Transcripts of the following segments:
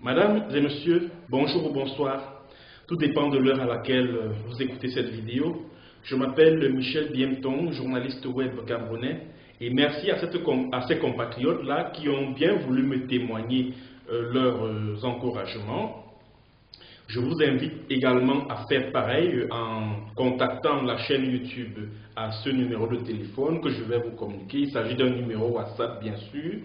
Mesdames et messieurs, bonjour ou bonsoir. Tout dépend de l'heure à laquelle vous écoutez cette vidéo. Je m'appelle Michel Biemton, journaliste web camerounais, et merci à ces compatriotes-là qui ont bien voulu me témoigner leurs encouragements. Je vous invite également à faire pareil en contactant la chaîne YouTube à ce numéro de téléphone que je vais vous communiquer. Il s'agit d'un numéro WhatsApp bien sûr,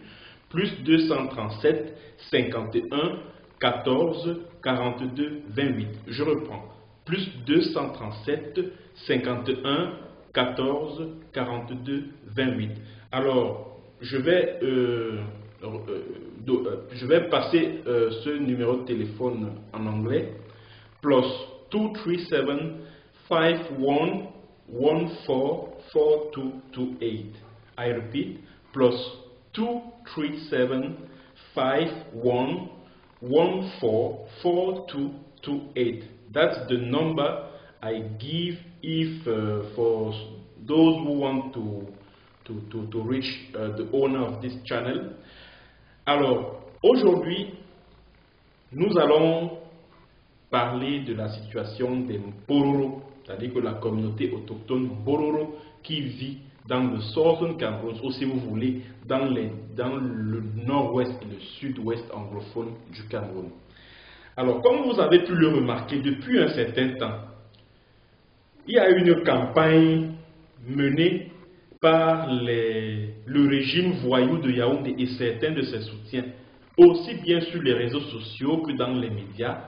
plus 237 51 14 42 28. Je reprends, plus 237 51 14 42 28. Alors, je vais passer ce numéro de téléphone en anglais. Plus 237 51 14 4228. I repeat, plus 237 51 14 4228. That's the number I give if for those who want to reach the owner of this channel. Alors, aujourd'hui, nous allons parler de la situation des Bororo, c'est-à-dire que la communauté autochtone Bororo qui vit dans le Southern Cameroun, ou si vous voulez, dans le nord-ouest et le sud-ouest anglophone du Cameroun. Alors, comme vous avez pu le remarquer, depuis un certain temps, il y a une campagne menée par le régime voyou de Yaoundé et certains de ses soutiens, aussi bien sur les réseaux sociaux que dans les médias,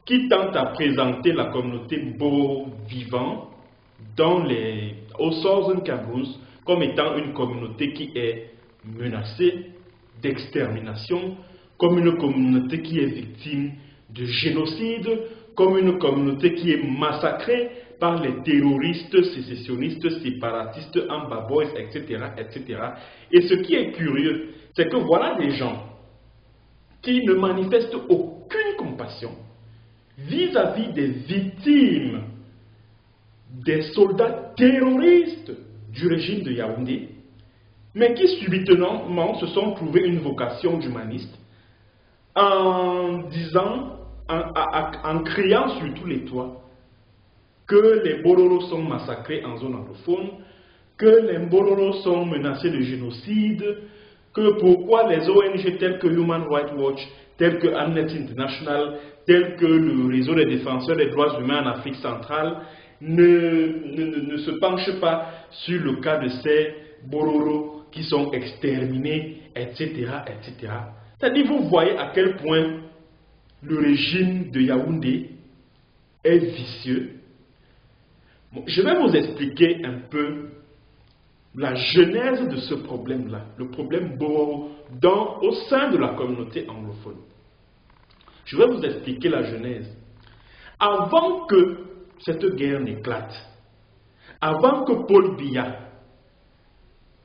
qui tentent à présenter la communauté Bororo vivant au Southern Cameroun comme étant une communauté qui est menacée d'extermination, comme une communauté qui est victime de génocide, comme une communauté qui est massacrée par les terroristes, sécessionnistes, séparatistes, Amba Boys, etc., etc. Et ce qui est curieux, c'est que voilà des gens qui ne manifestent aucune compassion vis-à-vis des victimes des soldats terroristes du régime de Yaoundé, mais qui subitement se sont trouvés une vocation d'humaniste en disant, en criant sur tous les toits que les Bororo sont massacrés en zone anglophone, que les Bororo sont menacés de génocide, que pourquoi les ONG telles que Human Rights Watch, telles que Amnesty International, telles que le réseau des défenseurs des droits humains en Afrique centrale ne se penchent pas sur le cas de ces Bororo qui sont exterminés, etc., etc. C'est-à-dire, vous voyez à quel point le régime de Yaoundé est vicieux. Bon, je vais vous expliquer un peu la genèse de ce problème-là, le problème Bororo au sein de la communauté anglophone. Je vais vous expliquer la genèse. Avant que cette guerre n'éclate, avant que Paul Biya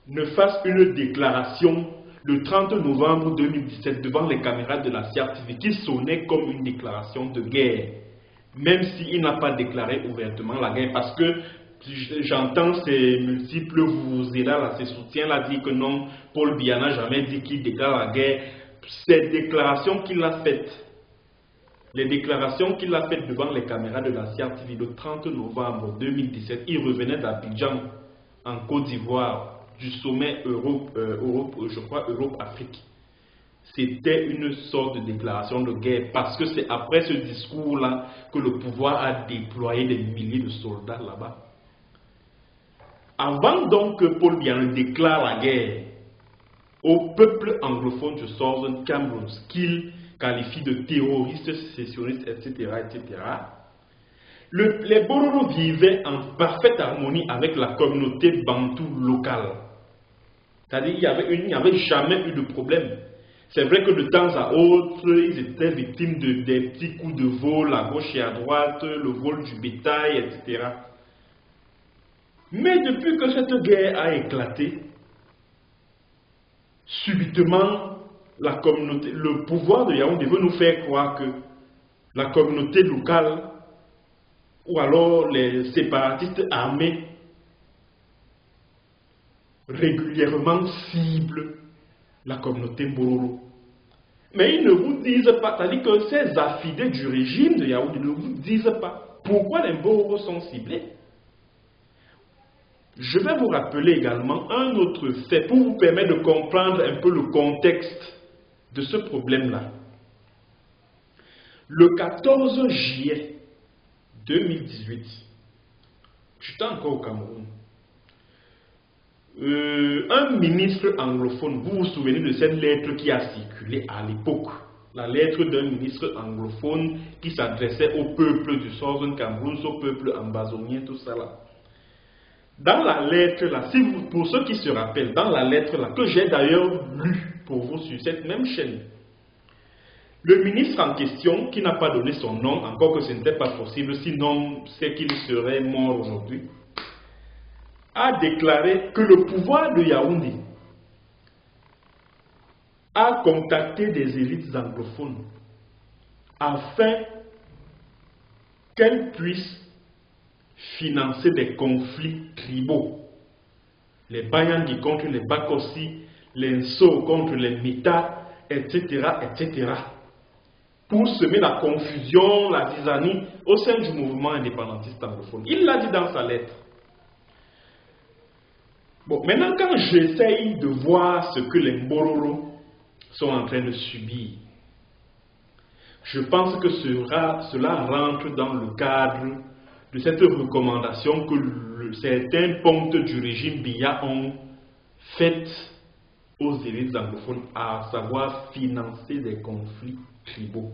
ne fasse une déclaration le 30 novembre 2017 devant les caméras de la CIAR TV qui sonnait comme une déclaration de guerre, même s'il n'a pas déclaré ouvertement la guerre, parce que j'entends ces multiples vous-là, ces soutiens-là dire que non, Paul Biya n'a jamais dit qu'il déclare la guerre. Ces déclarations qu'il a faites, les déclarations qu'il a faites devant les caméras de la CIAR TV le 30 novembre 2017, il revenait d'Abidjan, en Côte d'Ivoire, du sommet Europe-Afrique. C'était une sorte de déclaration de guerre, parce que c'est après ce discours-là que le pouvoir a déployé des milliers de soldats là-bas. Avant donc que Paul Biya ne déclare la guerre au peuple anglophone du Southern Cameroun, qu'il qualifie de terroristes, sécessionnistes, etc., etc., les Bororo vivaient en parfaite harmonie avec la communauté bantou locale. C'est-à-dire qu'il n'y avait jamais eu de problème. C'est vrai que de temps à autre, ils étaient victimes des petits coups de vol à gauche et à droite, le vol du bétail, etc. Mais depuis que cette guerre a éclaté, subitement, le pouvoir de Yaoundé veut nous faire croire que la communauté locale ou alors les séparatistes armés régulièrement ciblent la communauté Bororo. Mais ils ne vous disent pas, c'est-à-dire que ces affidés du régime de Yaoundé ne vous disent pas pourquoi les Mbororo sont ciblés. Je vais vous rappeler également un autre fait pour vous permettre de comprendre un peu le contexte de ce problème-là. Le 14 juillet 2018, j'étais encore au Cameroun, un ministre anglophone, vous vous souvenez de cette lettre qui a circulé à l'époque, la lettre d'un ministre anglophone qui s'adressait au peuple du Southern Cameroun, au peuple ambazonien, tout ça là. Dans la lettre là, pour ceux qui se rappellent, dans la lettre là, que j'ai d'ailleurs lu pour vous sur cette même chaîne, le ministre en question, qui n'a pas donné son nom, encore que ce n'était pas possible, sinon c'est qu'il serait mort aujourd'hui, a déclaré que le pouvoir de Yaoundé a contacté des élites anglophones afin qu'elles puissent financer des conflits tribaux. Les Bayangi contre les Bakossi, les Nso contre les Mita, etc., etc. pour semer la confusion, la zizanie au sein du mouvement indépendantiste anglophone. Il l'a dit dans sa lettre. Bon, maintenant quand j'essaye de voir ce que les Mbororo sont en train de subir, je pense que cela rentre dans le cadre de cette recommandation que certains pontes du régime Biya ont faite aux élites anglophones, à savoir financer des conflits tribaux.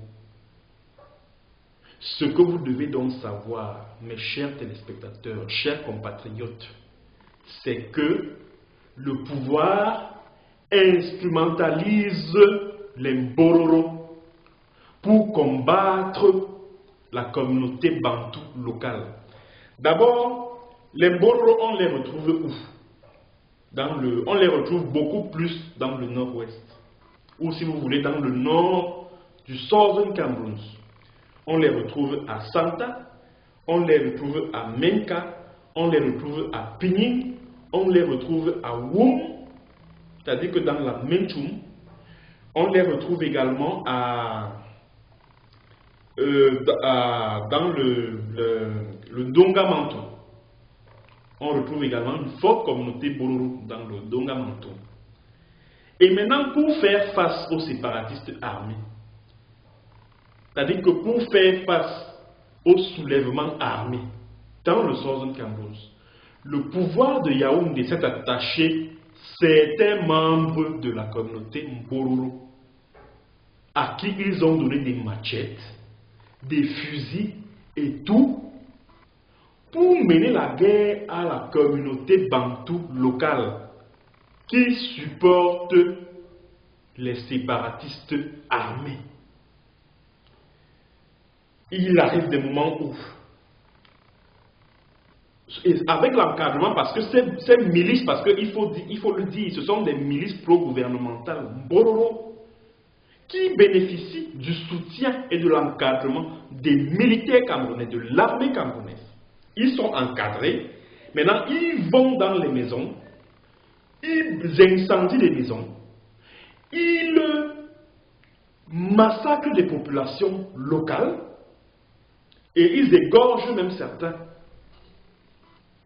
Ce que vous devez donc savoir, mes chers téléspectateurs, chers compatriotes, c'est que le pouvoir instrumentalise les Mbororo pour combattre la communauté bantou locale. D'abord, les Mbororo, on les retrouve où? On les retrouve beaucoup plus dans le nord-ouest, ou si vous voulez dans le nord du Southern Cameroun. On les retrouve à Santa, on les retrouve à Menka, on les retrouve à Pinin, on les retrouve à Woum, c'est-à-dire que dans la Menchoum, on les retrouve également dans le Dongamanto. On retrouve également une forte communauté Bororo dans le Dongamanto. Et maintenant, pour faire face aux séparatistes armés, c'est-à-dire que pour faire face au soulèvement armé dans le Southern Cameroun, le pouvoir de Yaoundé s'est attaché certains membres de la communauté Mbororo à qui ils ont donné des machettes, des fusils et tout pour mener la guerre à la communauté bantou locale qui supporte les séparatistes armés. Il arrive des moments où, avec l'encadrement, parce que ces milices, parce qu'il faut le dire, ce sont des milices pro-gouvernementales, Bororo, qui bénéficient du soutien et de l'encadrement des militaires camerounais, de l'armée camerounaise. Ils sont encadrés. Maintenant, ils vont dans les maisons, ils incendient les maisons, ils massacrent des populations locales et ils égorgent même certains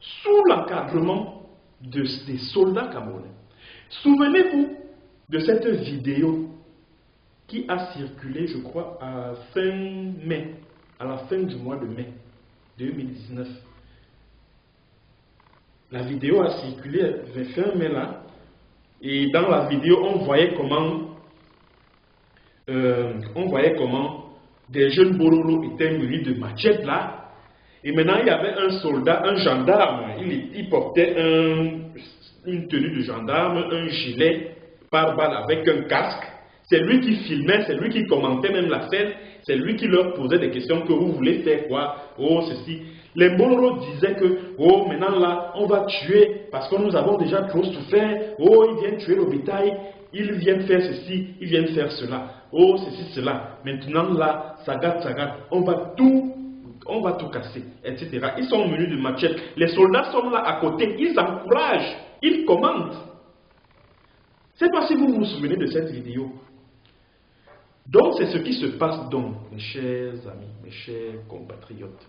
sous l'encadrement des soldats camerounais. Souvenez-vous de cette vidéo qui a circulé, je crois, à la fin du mois de mai 2019. La vidéo a circulé vers fin mai là, et dans la vidéo, on voyait comment des jeunes Bororo étaient munis de machettes là, et maintenant il y avait un soldat, un gendarme, il portait une tenue de gendarme, un gilet pare-balles avec un casque. C'est lui qui filmait, c'est lui qui commentait même la scène, c'est lui qui leur posait des questions que vous voulez faire quoi, oh ceci. Les Bororo disaient que, oh maintenant là, on va tuer parce que nous avons déjà trop souffert, oh ils viennent tuer le bétail, ils viennent faire ceci, ils viennent faire cela, oh ceci, cela. Maintenant là, sagat, on va tout casser, etc. Ils sont menus de machettes, les soldats sont là à côté, ils encouragent, ils commentent. Je ne sais pas si vous vous souvenez de cette vidéo. Donc c'est ce qui se passe donc, mes chers amis, mes chers compatriotes.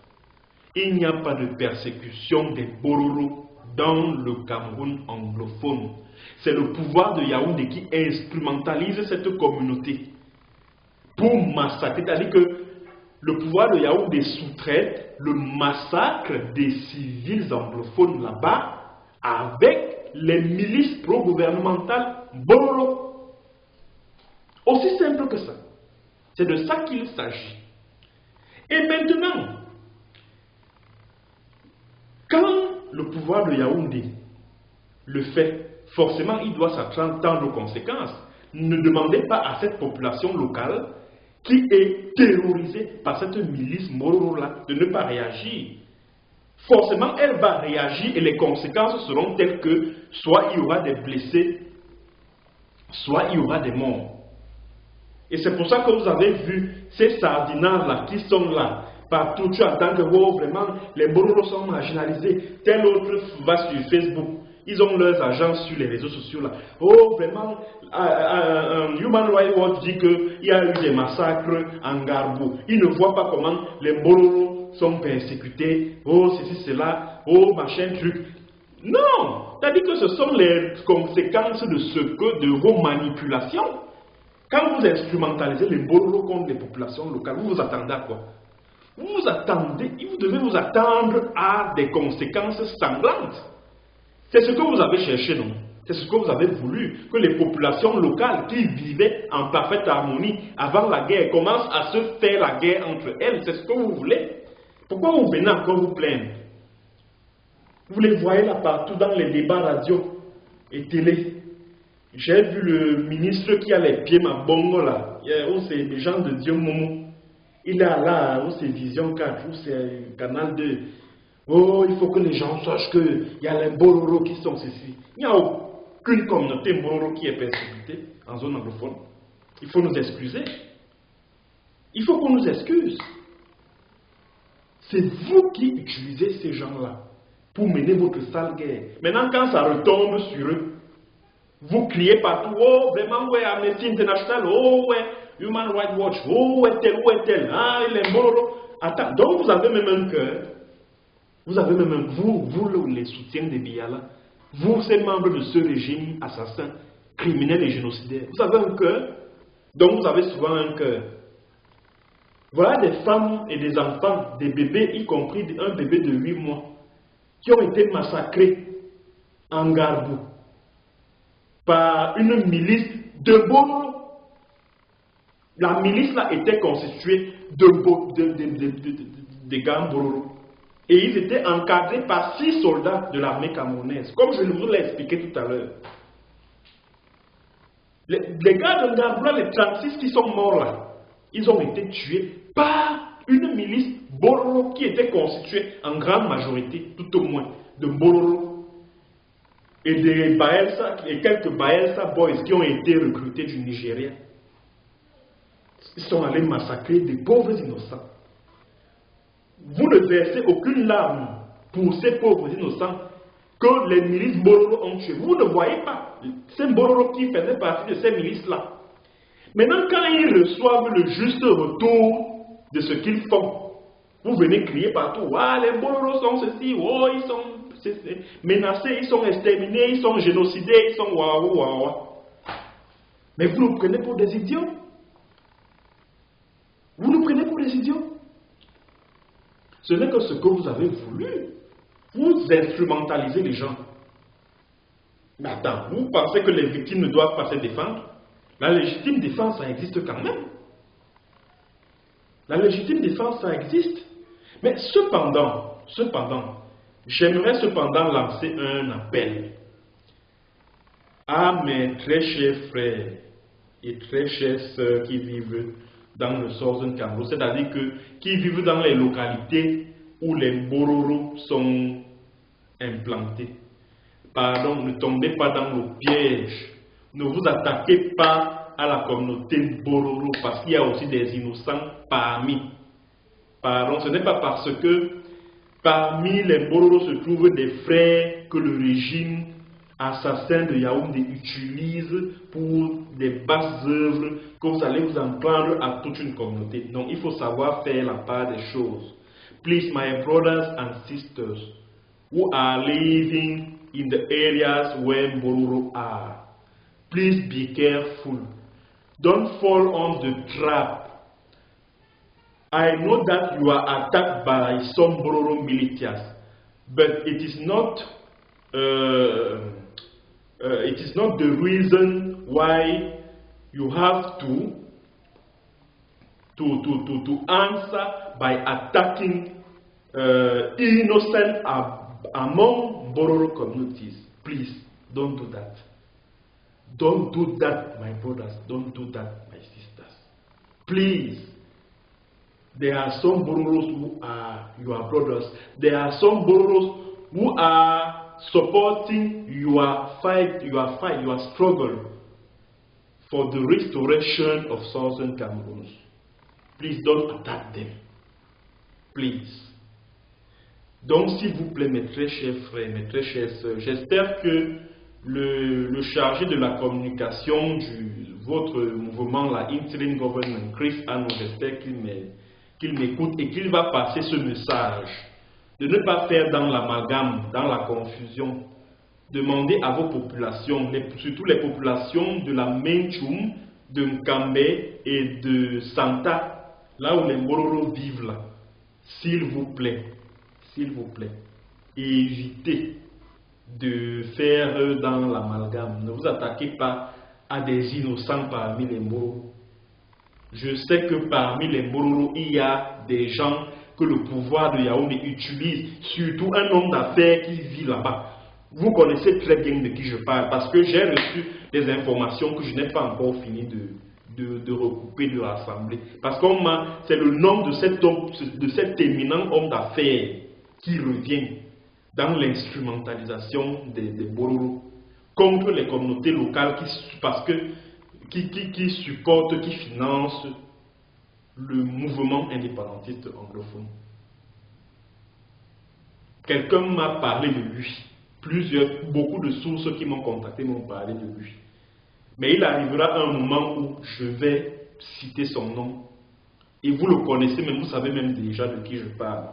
Il n'y a pas de persécution des Bororo dans le Cameroun anglophone. C'est le pouvoir de Yaoundé qui instrumentalise cette communauté pour massacrer. C'est-à-dire que le pouvoir de Yaoundé sous-traite le massacre des civils anglophones là-bas avec les milices pro-gouvernementales Bororo. Aussi simple que ça. C'est de ça qu'il s'agit. Et maintenant, quand le pouvoir de Yaoundé le fait, forcément il doit s'attendre aux conséquences. Ne demandez pas à cette population locale qui est terrorisée par cette milice Bororo-là de ne pas réagir. Forcément, elle va réagir et les conséquences seront telles que soit il y aura des blessés, soit il y aura des morts. Et c'est pour ça que vous avez vu ces sardinards-là qui sont là. Partout, tu entends que oh, vraiment, les Bororo sont marginalisés. Tel autre va sur Facebook. Ils ont leurs agences sur les réseaux sociaux là. Oh, vraiment, Human Rights Watch dit qu'il y a eu des massacres en Garbou. Ils ne voient pas comment les Bororo sont persécutés. Oh, ceci, cela. Oh, machin, truc. Non! C'est-à-dire que ce sont les conséquences de vos manipulations. Quand vous instrumentalisez les Bororo contre les populations locales, vous vous attendez à quoi? Vous devez vous attendre à des conséquences sanglantes. C'est ce que vous avez cherché, non? C'est ce que vous avez voulu, que les populations locales qui vivaient en parfaite harmonie avant la guerre commencent à se faire la guerre entre elles. C'est ce que vous voulez. Pourquoi vous venez encore vous plaindre? Vous les voyez là partout dans les débats radio et télé. J'ai vu le ministre qui a les pieds ma bongo là, où c'est des gens de Dieu Momo. Il est là, où c'est Vision 4, où c'est Canal 2. Oh, il faut que les gens sachent qu'il y a les Bororo qui sont ceci. Il n'y a aucune communauté Bororo qui est persécutée en zone anglophone. Il faut nous excuser. Il faut qu'on nous excuse. C'est vous qui utilisez ces gens-là pour mener votre sale guerre. Maintenant, quand ça retombe sur eux, vous criez partout, oh, vraiment, ouais, Amnesty International, oh, ouais, Human Rights Watch, oh, ouais, tel, ah, il est Bororo. Attends, donc vous avez même un cœur. Vous avez même un, vous les soutiens des Biala, vous, ces membres de ce régime assassin, criminel et génocidaire, vous avez un cœur, donc vous avez souvent un cœur. Voilà des femmes et des enfants, des bébés, y compris un bébé de 8 mois, qui ont été massacrés en Garbou par une milice de Bororo. La milice là était constituée de gars Bororo. Et ils étaient encadrés par 6 soldats de l'armée camerounaise, comme je vous l'ai expliqué tout à l'heure. Les gars de Garbou, les 36 qui sont morts là, ils ont été tués par une milice Bororo qui était constituée en grande majorité, tout au moins, de Bororo et de Bayelsa, et quelques Bayelsa Boys qui ont été recrutés du Nigeria. Ils sont allés massacrer des pauvres innocents. Vous ne versez aucune larme pour ces pauvres innocents que les milices Bororo ont tués. Vous ne voyez pas ces Bororo qui faisaient partie de ces milices-là. Maintenant, quand ils reçoivent le juste retour de ce qu'ils font, vous venez crier partout, ah, les Bororo sont ceci, oh, ils sont menacés, ils sont exterminés, ils sont génocidés, ils sont waouh, waouh. Mais vous nous prenez pour des idiots. Vous nous prenez pour des idiots. Ce n'est que ce que vous avez voulu. Vous instrumentalisez les gens. Mais attends, vous pensez que les victimes ne doivent pas se défendre? La légitime défense, ça existe quand même. La légitime défense, ça existe. Mais cependant, j'aimerais cependant lancer un appel à mes très chers frères et très chères sœurs qui vivent dans le Southern Cameroun, c'est-à-dire qui vivent dans les localités où les Bororo sont implantés. Pardon, ne tombez pas dans le piège. Ne vous attaquez pas à la communauté Bororo parce qu'il y a aussi des innocents parmi. Pardon, ce n'est pas parce que parmi les Bororo se trouvent des frères que le régime assassins de Yaoundé utilisent pour des basses œuvres que vous allez vous en prendre à toute une communauté. Non, il faut savoir faire la part des choses. Please, my brothers and sisters who are living in the areas where Mbororo are, please be careful. Don't fall on the trap. I know that you are attacked by some Mbororo militias, but it is not the reason why you have to answer by attacking innocent among Mbororo communities. Please, don't do that. Don't do that, my brothers. Don't do that, my sisters. Please. There are some Mbororos who are your brothers. There are some Mbororos who are supporting your fight, your struggle for the restoration of Southern Cameroon. Please don't attack them. Please. Donc, s'il vous plaît, mes très chers frères, mes très chères sœurs, j'espère que le chargé de la communication de votre mouvement, la Interim Government, Chris Ano, j'espère qu'il m'écoute et qu'il va passer ce message de ne pas faire dans l'amalgame, dans la confusion. Demandez à vos populations, surtout les populations de la Menchum, de Nkambe et de Santa, là où les Mbororo vivent là, s'il vous plaît, évitez de faire dans l'amalgame. Ne vous attaquez pas à des innocents parmi les Mbororo. Je sais que parmi les Mbororo, il y a des gens que le pouvoir de Yaoundé utilise, surtout un homme d'affaires qui vit là-bas. Vous connaissez très bien de qui je parle, parce que j'ai reçu des informations que je n'ai pas encore fini de recouper, de rassembler. Parce que c'est le nom de cet homme, de cet éminent homme d'affaires qui revient dans l'instrumentalisation des Mbororo contre les communautés locales qui supportent, qui financent le mouvement indépendantiste anglophone. Quelqu'un m'a parlé de lui. Beaucoup de sources qui m'ont contacté m'ont parlé de lui. Mais il arrivera un moment où je vais citer son nom. Et vous le connaissez, mais vous savez même déjà de qui je parle.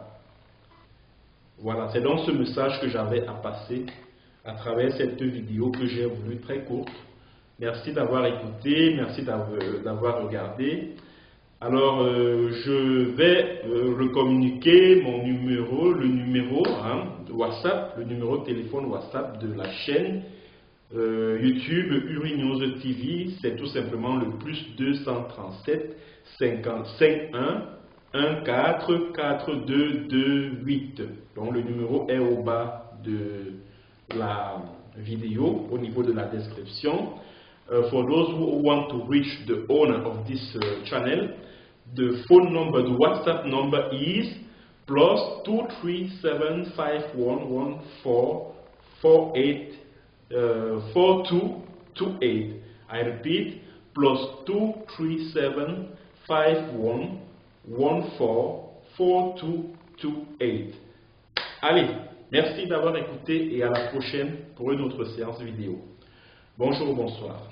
Voilà, c'est donc ce message que j'avais à passer à travers cette vidéo que j'ai voulu très courte. Merci d'avoir écouté, merci d'avoir regardé. Alors, je vais recommuniquer mon numéro, le numéro de WhatsApp, le numéro de téléphone WhatsApp de la chaîne YouTube Uri News TV. C'est tout simplement le plus 237 55 1 14 4228. Donc, le numéro est au bas de la vidéo, au niveau de la description. For those who want to reach the owner of this channel, the phone number, the WhatsApp number is +2375114484228. I repeat, +23751144228. Allez, merci d'avoir écouté et à la prochaine pour une autre séance vidéo. Bonjour, bonsoir.